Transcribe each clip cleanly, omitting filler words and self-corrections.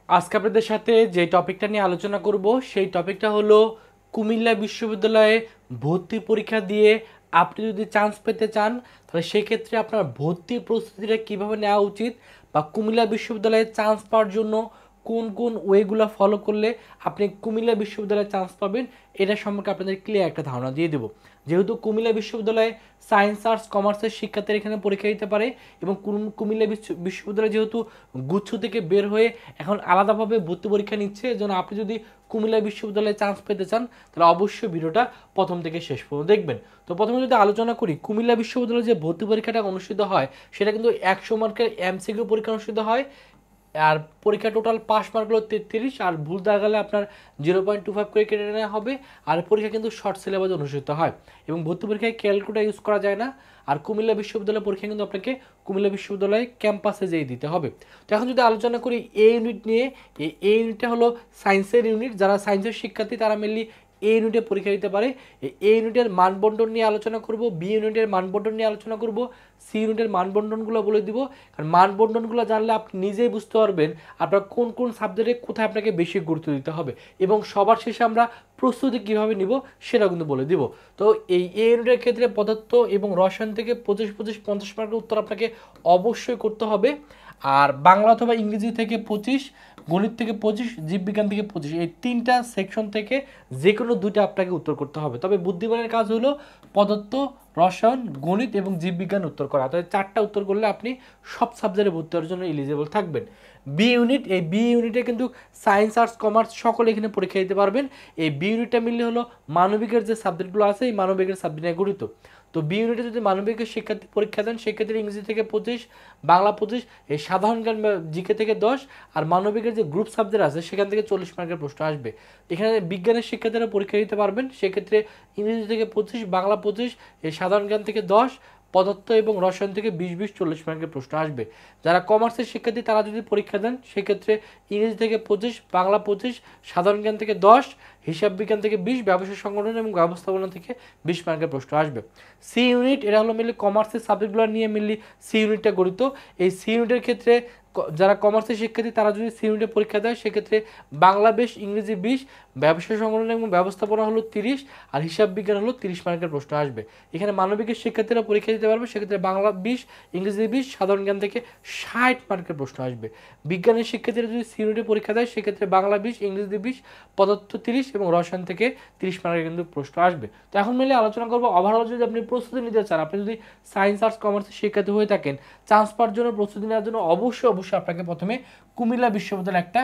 আজকে আপনাদের সাথে যে টপিকটা নিয়ে আলোচনা করব সেই টপিকটা হলো কুমিল্লা বিশ্ববিদ্যালয়ে ভর্তি পরীক্ষা দিয়ে আপনি যদি চান্স পেতে চান তাহলে সেক্ষেত্রে আপনার ভর্তি প্রস্তুতিটা কীভাবে নেওয়া উচিত বা কুমিল্লা বিশ্ববিদ্যালয়ে চান্স পাওয়ার জন্য কোন কোন ওয়েগুলো ফলো করলে আপনি কুমিল্লা বিশ্ববিদ্যালয়ে চান্স পাবেন এটা সম্পর্কে আপনাদের ক্লিয়ার একটা ধারণা দিয়ে দেবো। যেহেতু কুমিল্লা বিশ্ববিদ্যালয়ে সায়েন্স আর্টস কমার্সের শিক্ষার্থীরা এখানে পরীক্ষা দিতে পারে এবং কুমিল্লা বিশ্ববিদ্যালয় যেহেতু গুচ্ছ থেকে বের হয়ে এখন আলাদাভাবে ভর্তি পরীক্ষা নিচ্ছে, এজন্য আপনি যদি কুমিল্লা বিশ্ববিদ্যালয়ে চান্স পেতে চান তাহলে অবশ্যই ভিডিওটা প্রথম থেকে শেষ পর্যন্ত দেখবেন। তো প্রথমে যদি আলোচনা করি, কুমিল্লা বিশ্ববিদ্যালয়ে যে ভর্তি পরীক্ষাটা অনুষ্ঠিত হয় সেটা কিন্তু 100 মার্কের এমসিকিউ পরীক্ষা অনুষ্ঠিত হয়। আর পরীক্ষা টোটাল পাস মার্ক হলো 33, আর ভুল দেওয়া গেলে আপনার 0.25 করে কেটে নেওয়া হবে। আর পরীক্ষা কিন্তু শর্ট সিলেবাস অনুষ্ঠিত হয় এবং ভর্তি পরীক্ষায় ক্যালকুলেটর ইউজ করা যায় না। আর কুমিল্লা বিশ্ববিদ্যালয়ের পরীক্ষা কিন্তু আপনাকে কুমিল্লা বিশ্ববিদ্যালয়ে ক্যাম্পাসে যেয়ে দিতে হবে। তো এখন যদি আলোচনা করি এ ইউনিট নিয়ে, এই ইউনিটটা হলো সায়েন্সের ইউনিট। যারা সায়েন্সের শিক্ষার্থী তারা মেনলি এ ইউনিটে পরীক্ষা দিতে পারে। এ ইউনিটের মানবন্টন নিয়ে আলোচনা করব, বি ইউনিটের মানবন্টন নিয়ে আলোচনা করব, সি ইউনিটের মানবন্টনগুলো বলে দিব। কারণ মানবন্টনগুলো জানলে আপনি নিজেই বুঝতে পারবেন আপনার কোন কোন সাবজেক্টে কোথায় আপনাকে বেশি গুরুত্ব দিতে হবে এবং সবার শেষে আমরা প্রস্তুতি কীভাবে নিব সেটা কিন্তু বলে দিব। তো এই এ ইউনিটের ক্ষেত্রে পদার্থ এবং রসায়ন থেকে 25-50 মার্কের উত্তর আপনাকে অবশ্যই করতে হবে। আর বাংলা অথবা ইংরেজি থেকে 25, গণিত থেকে 25, জীববিজ্ঞান থেকে 25, এই তিনটা সেকশন থেকে যে কোনো দুইটা আপনাকে উত্তর করতে হবে। তবে বুদ্ধিমানের কাজ হলো পদার্থ, রসায়ন, গণিত এবং জীববিজ্ঞান উত্তর করা। তাহলে 4টা উত্তর করলে আপনি সব সাবজেক্টে ভর্তি হওয়ার জন্য এলিজিবল থাকবেন। বি ইউনিট, এই বি ইউনিটে কিন্তু সায়েন্স আর্টস কমার্স সকলে এখানে পরীক্ষা দিতে পারবেন। এই বি ইউনিটটা মিললে হলো মানবিকের যে সাবজেক্টগুলো আছে এই মানবিকের সাবজেক্ট নিয়ে গঠিত। তো বি ইউনিটে যদি মানবিকের শিক্ষার্থী পরীক্ষা দেন সেক্ষেত্রে ইংরেজি থেকে 25, বাংলা 25, এই সাধারণ জ্ঞান জিকে থেকে 10, আর মানবিকের যে গ্রুপ সাবজেক্ট আছে সেখান থেকে 40 মার্কের প্রশ্ন আসবে। এখানে বিজ্ঞানের শিক্ষার্থীরা পরীক্ষা দিতে পারবেন, সেক্ষেত্রে ইংরেজি থেকে 25, বাংলা 25, এই সাধারণ জ্ঞান থেকে 10, পদার্থ এবং রসায়ন থেকে 20-40 মার্কের প্রশ্ন আসবে। যারা কমার্সের শিক্ষার্থী তারা যদি পরীক্ষা দেন সেক্ষেত্রে ইংরেজি থেকে 25, বাংলা 25, সাধারণ জ্ঞান থেকে 10, হিসাব বিজ্ঞান থেকে 20, ব্যবসায় সংগঠন এবং ব্যবস্থাপনা থেকে 20 মার্কের প্রশ্ন আসবে। সি ইউনিট, এটা হলো মেনলি কমার্সের সাবজেক্টগুলো নিয়ে মেনলি সি ইউনিটটা গঠিত। এই সি ইউনিটের ক্ষেত্রে যারা কমার্সের শিক্ষার্থী তারা যদি সি ইউনিটে পরীক্ষা দেয় সেক্ষেত্রে বাংলা 20, ইংরেজি 20, ব্যবসায় সংগঠন এবং ব্যবস্থাপনা হলো 30, আর হিসাব বিজ্ঞান হলো 30 মার্কের প্রশ্ন আসবে। এখানে মানবিকের শিক্ষার্থীরা পরীক্ষা দিতে পারবে, সেক্ষেত্রে বাংলা 20, ইংরেজি 20, সাধারণ জ্ঞান থেকে 60 মার্কের প্রশ্ন আসবে। বিজ্ঞানের শিক্ষার্থীরা যদি সি ইউনিটে পরীক্ষা দেয় সেক্ষেত্রে বাংলা 20, ইংরেজি 20, পদার্থ 30 এবং রসায়ন থেকে 30 মার্কের কিন্তু প্রশ্ন আসবে। তো এখন মিলে আলোচনা করবো ওভারঅল যদি আপনি প্রস্তুতি নিতে চান, আপনি যদি সায়েন্স আর্টস কমার্সের শিক্ষার্থী হয়ে থাকেন, চান্স পাওয়ার জন্য প্রস্তুতি নেওয়ার জন্য অবশ্যই আপনাকে প্রথমে কুমিল্লা বিশ্ববিদ্যালয়ের একটা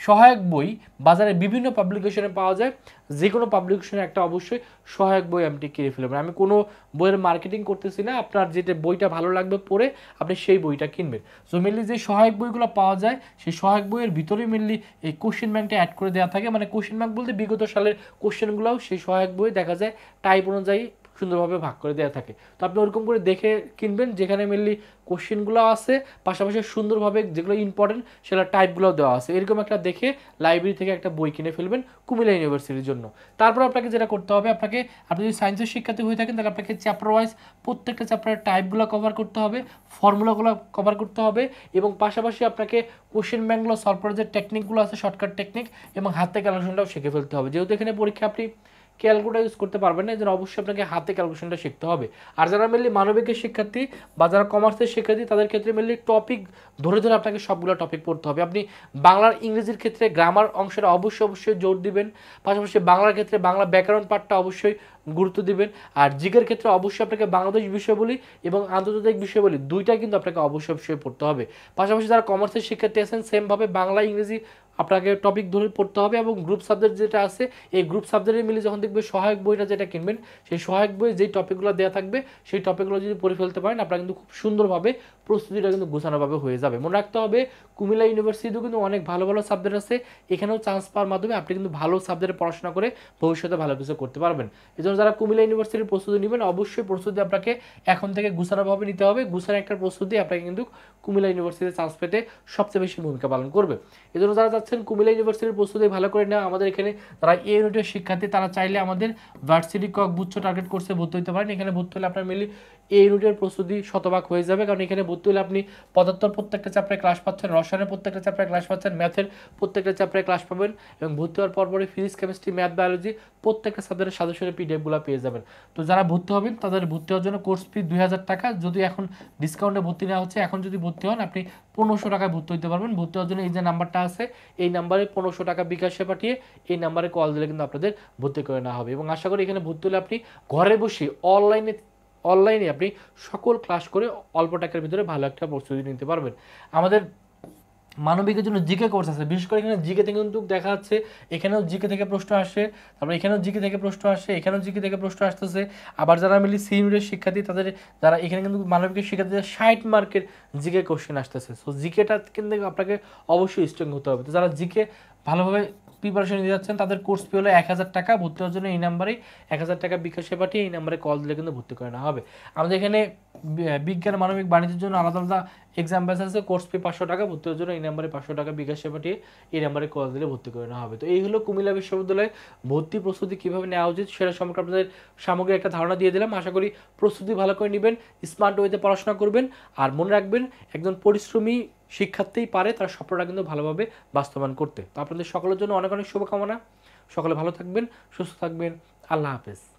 সহায়ক বই বাজারে বিভিন্ন পাবলিকেশনে পাওয়া যায়, যে কোনো পাবলিকেশনে একটা অবশ্যই সহায়ক বই আপনি কিনে ফেলবেন। আমি কোনো বইয়ের মার্কেটিং করতেছি না, আপনার যেটা বইটা ভালো লাগবে পড়ে আপনি সেই বইটা কিনবেন। সো মেনলি যে সহায়ক বইগুলো পাওয়া যায় সেই সহায়ক বইয়ের ভিতরে মেনলি এই কোশ্চেন ব্যাংকটা অ্যাড করে দেওয়া থাকে, মানে কোশ্চেন ব্যাংক বলতে বিগত সালের কোশ্চেনগুলোও সেই সহায়ক বই দেখা যায় টাইপ অনুযায়ী সুন্দরভাবে ভাগ করে দেওয়া থাকে। তো আপনি ওরকম করে দেখে কিনবেন যেখানে মেনলি কোশ্চেনগুলো আছে, পাশাপাশি সুন্দরভাবে যেগুলো ইম্পর্টেন্ট সেগুলো টাইপগুলোও দেওয়া আছে, এরকম একটা দেখে লাইব্রেরি থেকে একটা বই কিনে ফেলবেন কুমিল্লা ইউনিভার্সিটির জন্য। তারপর আপনাকে যেটা করতে হবে, আপনি যদি সায়েন্সের শিক্ষার্থী হয়ে থাকেন তাহলে আপনাকে চ্যাপ্টার ওয়াইজ প্রত্যেকটা চ্যাপ্টারের টাইপগুলো কভার করতে হবে, ফর্মুলাগুলো কভার করতে হবে এবং পাশাপাশি আপনাকে কোশ্চেন ব্যাংকগুলো সলভ করার যে টেকনিকগুলো আছে শর্টকাট টেকনিক এবং হাতে ক্যালকুলেশনটাও শিখে ফেলতে হবে। যেহেতু এখানে পরীক্ষা আপনি ক্যালকুলেটর ইউজ করতে পারবেন না, যেন অবশ্যই আপনাকে হাতে ক্যালকুলেশনটা শিখতে হবে। আর যারা মেনলি মানবিকের শিক্ষার্থী বা যারা কমার্সের শিক্ষার্থী তাদের ক্ষেত্রে মেনলি টপিক ধরে ধরে আপনাকে সবগুলো টপিক পড়তে হবে। আপনি বাংলার ইংরেজির ক্ষেত্রে গ্রামার অংশটা অবশ্যই জোর দিবেন, পাশাপাশি বাংলার ক্ষেত্রে বাংলা ব্যাকরণ পাঠটা অবশ্যই গুরুত্ব দিবেন। আর জিকের ক্ষেত্রে অবশ্যই আপনাকে বাংলাদেশ বিষয়াবলী এবং আন্তর্জাতিক বিষয়াবলী দুইটা কিন্তু আপনাকে অবশ্যই পড়তে হবে। পাশাপাশি যারা কমার্সের শিক্ষার্থী আছেন সেমভাবে বাংলা ইংরেজি আপনাকে টপিক ধরে পড়তে হবে এবং গ্রুপ সাবজেক্ট যেটা আছে এই গ্রুপ সাবজেক্টে মিলে যখন দেখবে সহায়ক বইটা যেটা কিনবেন সেই সহায়ক বই যেই টপিকগুলো দেওয়া থাকবে সেই টপিকগুলো যদি পড়ে ফেলতে পারেন আপনারা কিন্তু খুব সুন্দরভাবে প্রস্তুতিটা কিন্তু গোছানোভাবে হয়ে যাবে। মনে রাখতে হবে কুমিল্লা ইউনিভার্সিটিতেও কিন্তু অনেক ভালো ভালো সাবজেক্ট আছে, এখানেও চান্স পাওয়ার মাধ্যমে আপনি কিন্তু ভালো সাবজেক্টে পড়াশোনা করে ভবিষ্যতে ভালো কিছু করতে পারবেন। এই জন্য যারা কুমিল্লা ইউনিভার্সিটির প্রস্তুতি নেবেন অবশ্যই প্রস্তুতি আপনাকে এখন থেকে গোছানোভাবে নিতে হবে। গোছানো একটা প্রস্তুতি আপনাকে কিন্তু কুমিল্লা ইউনিভার্সিটিতে চান্স পেতে সবচেয়ে বেশি ভূমিকা পালন করবে। এই জন্য যারা যাচ্ছেন কুমিল্লা ইউনিভার্সিটির প্রস্তুতি ভালো করে নেওয়া, আমাদের এখানে যারা এ ইউনিটের শিক্ষার্থী তারা চাইলে আমাদের ভার্সিটি কক গুচ্ছ টার্গেট কোর্সে ভর্তি হতে পারেন। এখানে ভর্তি হলে আপনার মেনলি এই ইউনিটের প্রস্তুতি শতভাগ হয়ে যাবে, কারণ এখানে ভর্তি হলে আপনি পদার্থের প্রত্যেকটা চ্যাপ্টারে ক্লাস পাচ্ছেন, রসায়নের প্রত্যেকটা চ্যাপ্টারে ক্লাস পাচ্ছেন, ম্যাথের প্রত্যেকটা চ্যাপ্টারে ক্লাস পাবেন, এবং ভর্তি হওয়ার পরপরই ফিজিক্স, কেমিস্ট্রি, ম্যাথ, বায়োলজি প্রত্যেকটা সাবজেক্টের সাজেশনের পিডিএফগুলো পেয়ে যাবেন। তো যারা ভর্তি হবেন তাদের ভর্তি হওয়ার জন্য কোর্স ফি 2000 টাকা, যদি এখন ডিসকাউন্টে ভর্তি নেওয়া হচ্ছে, এখন যদি ভর্তি হন আপনি 1500 টাকায় ভর্তি হতে পারবেন। ভর্তি হওয়ার জন্য এই যে নাম্বারটা আছে, এই নাম্বারে 1500 টাকা বিকাশে পাঠিয়ে এই নাম্বারে কল দিলে কিন্তু আপনাদের ভর্তি করে নেওয়া হবে। এবং আশা করি এখানে ভর্তি হলে আপনি ঘরে বসে অনলাইনে আপনি সকল ক্লাস করে অল্প টাকার ভিতরে ভালো একটা প্রস্তুতি নিতে পারবেন। আমাদের মানবিকের জন্য জিকে কোর্স আছে, বিশেষ করে এখানে জিকে থেকে কিন্তু দেখা যাচ্ছে এখানেও জিকে থেকে প্রশ্ন আসে, তারপরে এখানেও জিকে থেকে প্রশ্ন আসে, এখানেও জিকে থেকে প্রশ্ন আসতেছে। আবার যারা মিলি সি ইউনিটের শিক্ষার্থী তাদের যারা এখানে কিন্তু মানবিকের শিক্ষার্থীদের 60 মার্কের জিকে কোশ্চেন আসতেছে। সো জিকেটা কিন্তু আপনাকে অবশ্যই স্ট্রং হতে হবে। তো যারা জিকে ভালোভাবে প্রিপারেশন নিতে যাচ্ছেন তাদের কোর্স ফি হলো 1000 টাকা। ভর্তি হওয়ার জন্য এই নাম্বারেই 1000 টাকা বিকাশে পাঠিয়ে এই নাম্বারে কল দিলে কিন্তু ভর্তি করে নেওয়া হবে। আমাদের এখানে বিজ্ঞান, মানবিক, বাণিজ্যের জন্য আলাদা আলাদা এক্সাম ব্যাচ আছে, কোর্স ফি 500 টাকা। ভর্তি হওয়ার জন্য এই নাম্বারে 500 টাকা বিকাশে পাঠিয়ে এই নাম্বারে কল দিলে ভর্তি করে নেওয়া হবে। তো এই হলো কুমিল্লা বিশ্ববিদ্যালয়ে ভর্তি প্রস্তুতি কীভাবে নেওয়া উচিত সেটা সম্পর্কে আপনাদের সামগ্রিক একটা ধারণা দিয়ে দিলাম। আশা করি প্রস্তুতি ভালো করে নেবেন, স্মার্ট ওয়েতে পড়াশোনা করবেন, আর মনে রাখবেন একজন পরিশ্রমী শিক্ষার্থীই পারে তার স্বপ্নটা কিন্তু ভালোভাবে বাস্তবায়ন করতে। তো আপনাদের সকলের জন্য অনেক অনেক শুভকামনা। সকলে ভালো থাকবেন, সুস্থ থাকবেন। আল্লাহ হাফেজ।